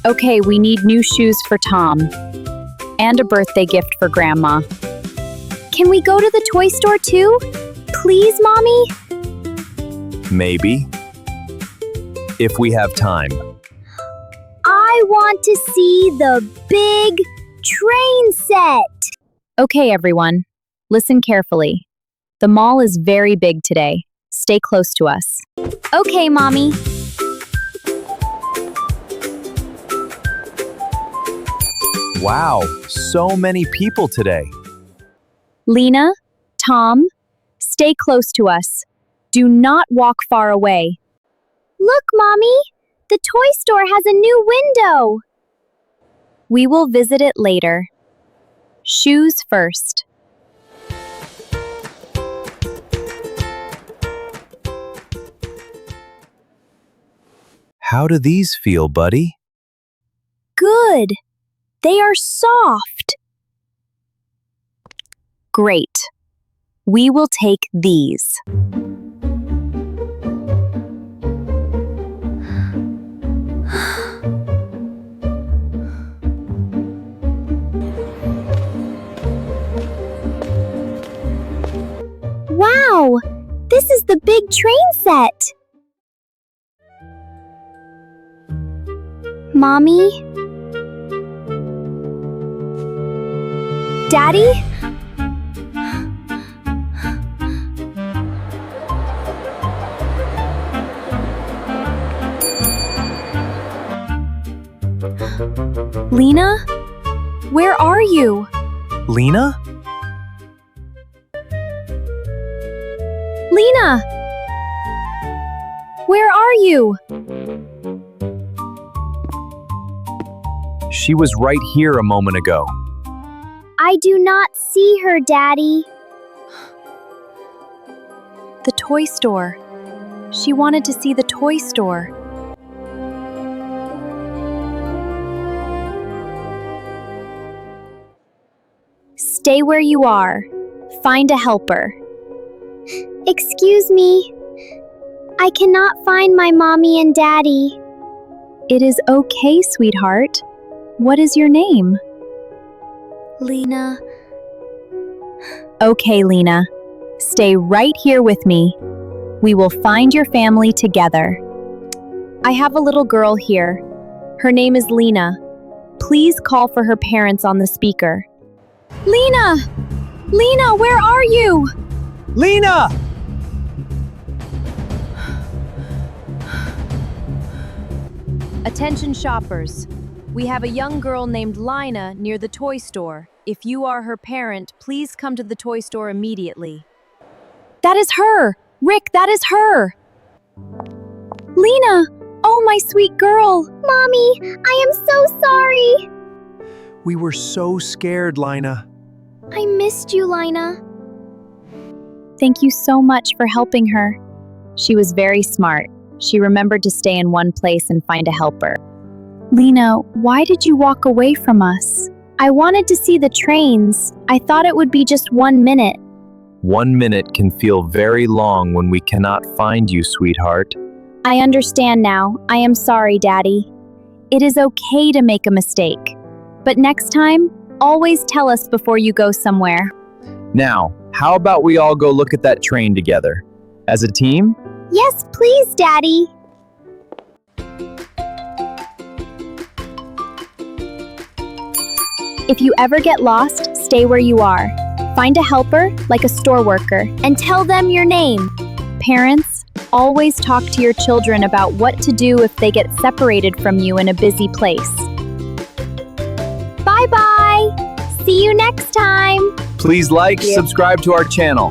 Okay, we need new shoes for Tom. And a birthday gift for Grandma. Can we go to the toy store too? Please, Mommy? Maybe. If we have time. I want to see the big train set. Okay, everyone. Listen carefully. The mall is very big today. Stay close to us. Okay, Mommy. Wow, so many people today. Lina, Tom, stay close to us. Do not walk far away. Look, Mommy. The toy store has a new window. We will visit it later. Shoes first. How do these feel, buddy? Good. They are soft. Great. We will take these. Wow! This is the big train set. Mommy? Daddy? Lina? Where are you? Lina? Lina! Where are you? She was right here a moment ago. I do not see her, Daddy. The toy store. She wanted to see the toy store. Stay where you are. Find a helper. Excuse me. I cannot find my Mommy and Daddy. It is okay, sweetheart. What is your name? Lina. Okay, Lina. Stay right here with me. We will find your family together. I have a little girl here. Her name is Lina. Please call for her parents on the speaker. Lina! Lina, where are you? Lina! Attention shoppers. We have a young girl named Lina near the toy store. If you are her parent, please come to the toy store immediately. That is her! Rick, that is her! Lina! Oh, my sweet girl! Mommy, I am so sorry. We were so scared, Lina. I missed you, Lina. Thank you so much for helping her. She was very smart. She remembered to stay in one place and find a helper. Lina, why did you walk away from us? I wanted to see the trains. I thought it would be just 1 minute. 1 minute can feel very long when we cannot find you, sweetheart. I understand now. I am sorry, Daddy. It is okay to make a mistake. But next time, always tell us before you go somewhere. Now, how about we all go look at that train together? As a team? Yes, please, Daddy. If you ever get lost, stay where you are. Find a helper, like a store worker, and tell them your name. Parents, always talk to your children about what to do if they get separated from you in a busy place. Bye-bye. See you next time. Please like, subscribe to our channel.